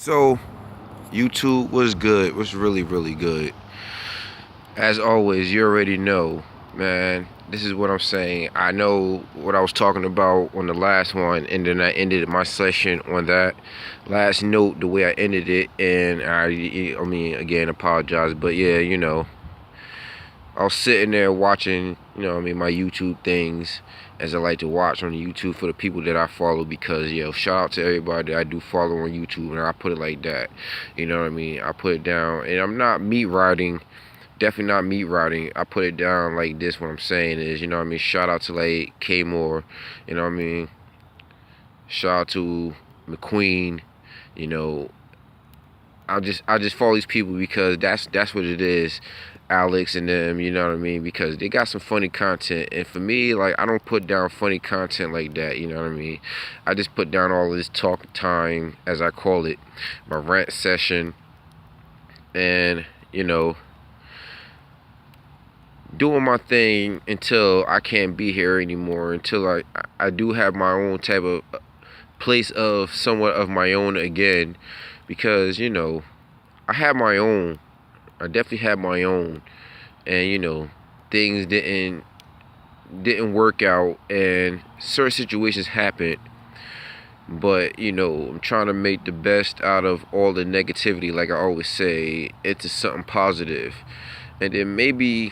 So, YouTube was good, was really, really good. As always, you already know, man. This is what I'm saying. I know what I was talking about on the last one, and then I ended my session on that last note the way I ended it. And I mean, again, apologize, but yeah, I was sitting there watching, my YouTube things as I like to watch on YouTube for the people that I follow because, shout out to everybody that I do follow on YouTube, and I put it like that. You know what I mean? I put it down, and I'm not meat riding, definitely not meat riding. I put it down like this. What I'm saying is, shout out to like K Moore, you know what I mean? Shout out to McQueen, you know, I just follow these people because that's what it is. Alex and them, you know what I mean? Because they got some funny content. And for me, like, I don't put down funny content like that, you know what I mean? I just put down all of this talk time, as I call it, my rant session. And, doing my thing until I can't be here anymore, until I do have my own type of place of somewhat of my own again. Because, I have my own. I definitely had my own, and things didn't work out, and certain situations happened. But I'm trying to make the best out of all the negativity, like I always say, into something positive, and then maybe,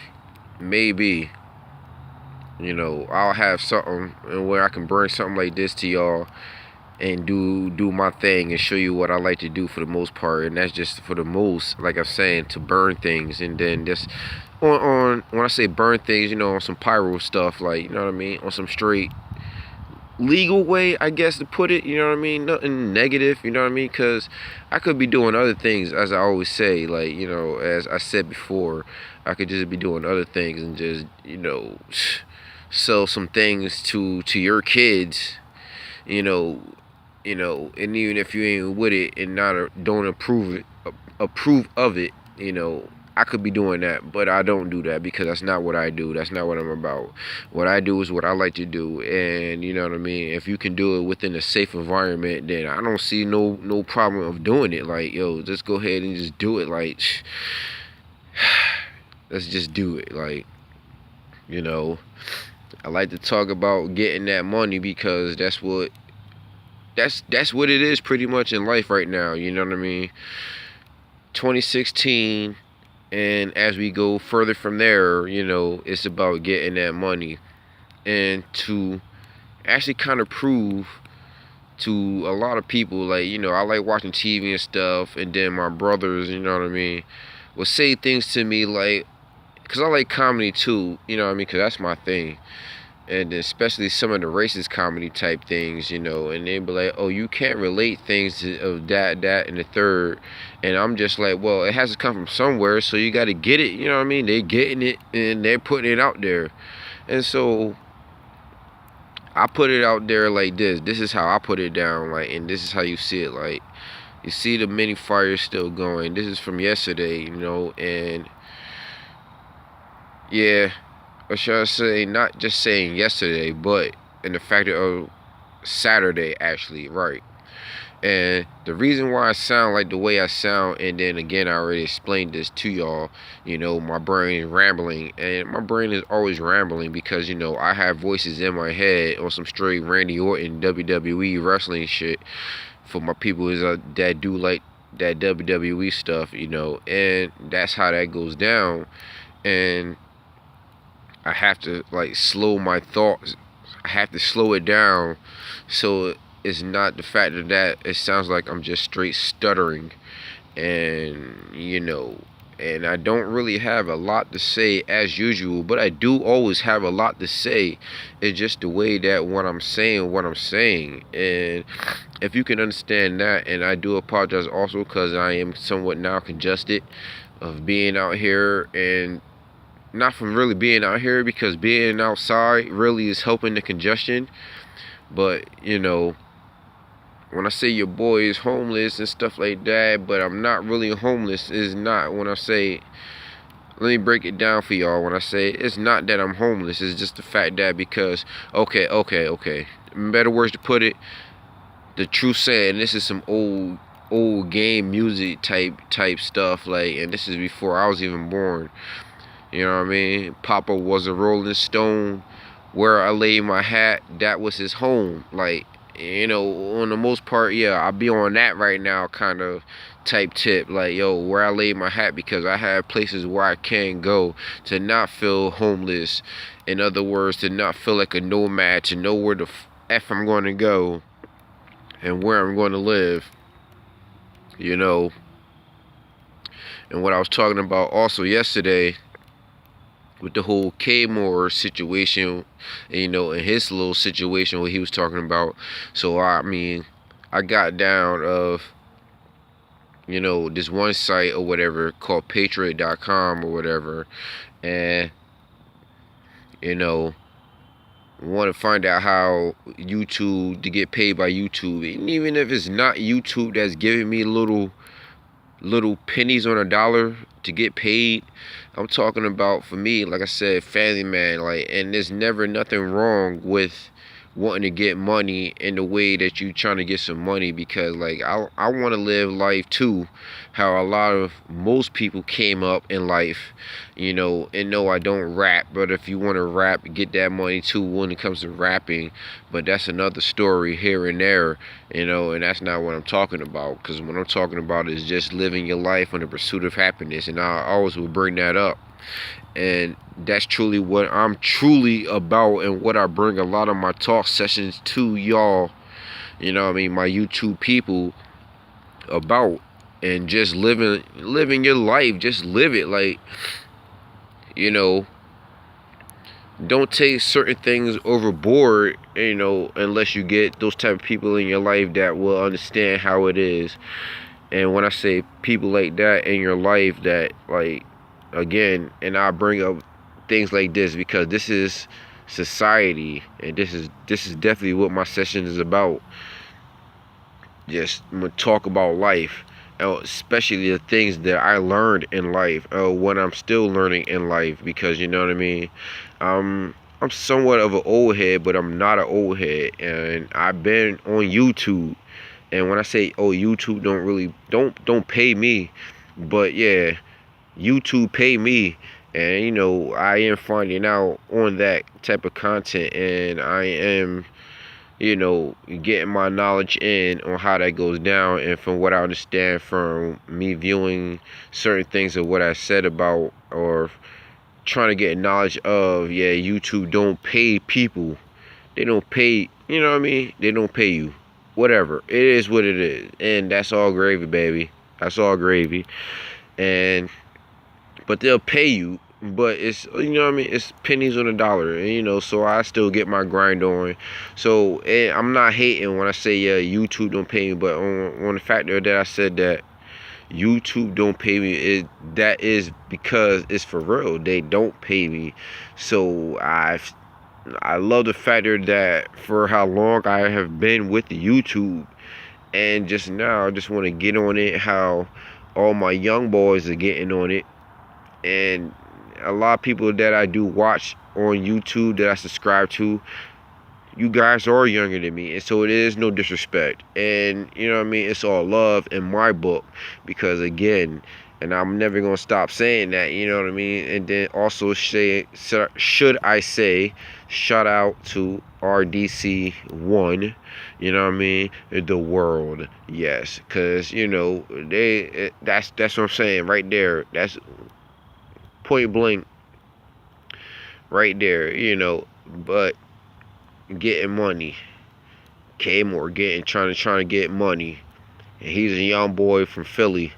I'll have something where I can bring something like this to y'all and do my thing and show you what I like to do for the most part, and that's just for the most, like I'm saying, to burn things, and then just on when I say burn things, on some pyro stuff, like, you know what I mean, on some straight legal way, I guess, to put it, you know what I mean, nothing negative, you know what I mean, because I could be doing other things, as I always say, like, as I said before, I could just be doing other things and just, sell some things to your kids, you know, and even if you ain't with it and don't approve of it, I could be doing that, but I don't do that because that's not what I do. That's not what I'm about. What I do is what I like to do, and you know what I mean. If you can do it within a safe environment, then I don't see no problem of doing it. Like, yo, just go ahead and just do it. Like, let's just do it. Like, I like to talk about getting that money because that's what it is pretty much in life right now, you know what I mean? 2016, and as we go further from there, it's about getting that money and to actually kind of prove to a lot of people, like, I like watching TV and stuff, and then my brothers, you know what I mean, will say things to me like, because I like comedy too, you know what I mean, because that's my thing. And especially some of the racist comedy type things, and they be like, oh, you can't relate things to of that, and the third. And I'm just like, well, it has to come from somewhere, so you got to get it, you know what I mean? They're getting it, and they're putting it out there. And so I put it out there like this. This is how I put it down, like, and this is how you see it. Like, you see the mini fires still going. This is from yesterday, and yeah, or should I say, not just saying yesterday, but in the fact of Saturday, actually, right? And the reason why I sound like the way I sound, and then again, I already explained this to y'all, my brain is rambling, and my brain is always rambling because, I have voices in my head on some straight Randy Orton WWE wrestling shit for my people that do like that WWE stuff, and that's how that goes down. And I have to like slow my thoughts. I have to slow it down so it's not the fact that it sounds like I'm just straight stuttering, and and I don't really have a lot to say as usual, but I do always have a lot to say. It's just the way that what I'm saying, and if you can understand that. And I do apologize also because I am somewhat now congested of being out here, and not from really being out here, because being outside really is helping the congestion. But when I say your boy is homeless and stuff like that, but I'm not really homeless, is not when I say, let me break it down for y'all. When I say it's not that I'm homeless, it's just the fact that, because okay, better words to put it, the true saying, this is some old old game music type stuff, like, and this is before I was even born. You know what I mean? Papa was a Rolling Stone. Where I lay my hat, that was his home. Like, on the most part, yeah, I be on that right now kind of type tip. Like, yo, where I lay my hat, because I have places where I can go to not feel homeless. In other words, to not feel like a nomad, to know where the F I'm going to go and where I'm going to live. You know, and what I was talking about also yesterday with the whole K-Moore situation, and his little situation, what he was talking about. So I mean, I got down of this one site or whatever called Patriot.com or whatever, and want to find out how YouTube to get paid by YouTube, and even if it's not YouTube that's giving me little pennies on a dollar to get paid. I'm talking about, for me, like I said, family man, like, and there's never nothing wrong with wanting to get money in the way that you trying to get some money, because like I want to live life too how a lot of most people came up in life, and no, I don't rap, but if you want to rap, get that money too when it comes to rapping. But that's another story here and there, and that's not what I'm talking about, because what I'm talking about is just living your life in the pursuit of happiness, and I always will bring that up. And that's truly what I'm truly about, and what I bring a lot of my talk sessions to y'all, my YouTube people, about. And just living your life, just live it. Like, don't take certain things overboard, unless you get those type of people in your life that will understand how it is. And when I say people like that in your life, that, like, again, and I bring up things like this because this is society, and this is definitely what my session is about. Just I'm gonna talk about life, especially the things that I learned in life, what I'm still learning in life, because you know what I mean. I'm somewhat of an old head, but I'm not an old head, and I've been on YouTube. And when I say, YouTube don't pay me, but yeah, YouTube pay me, and I am finding out on that type of content, and I am getting my knowledge in on how that goes down. And from what I understand from me viewing certain things of what I said about, or trying to get knowledge of, yeah, YouTube don't pay people. They don't pay, you know what I mean? They don't pay you. Whatever. It is what it is. And that's all gravy, baby. That's all gravy. But they'll pay you, but it's, you know what I mean, it's pennies on a dollar, and so I still get my grind on. So, and I'm not hating when I say, yeah, YouTube don't pay me, but on the factor that I said that YouTube don't pay me, that is because it's for real. They don't pay me. So I love the factor that for how long I have been with YouTube, and just now I just want to get on it, how all my young boys are getting on it. And a lot of people that I do watch on YouTube, that I subscribe to, you guys are younger than me, and so it is no disrespect, and you know what I mean, it's all love in my book, because again, and I'm never gonna stop saying that, you know what I mean. And then also should I say shout out to RDC1, you know what I mean, the world, yes, because that's what I'm saying right there. That's point blank right there, but getting money. K-Moore trying to get money. And he's a young boy from Philly,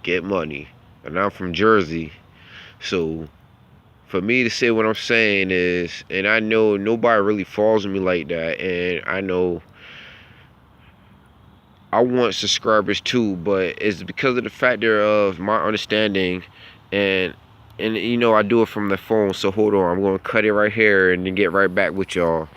get money. And I'm from Jersey. So for me to say what I'm saying is, and I know nobody really follows me like that, and I know I want subscribers too, but it's because of the factor of my understanding, and I do it from the phone. So hold on, I'm gonna cut it right here and then get right back with y'all.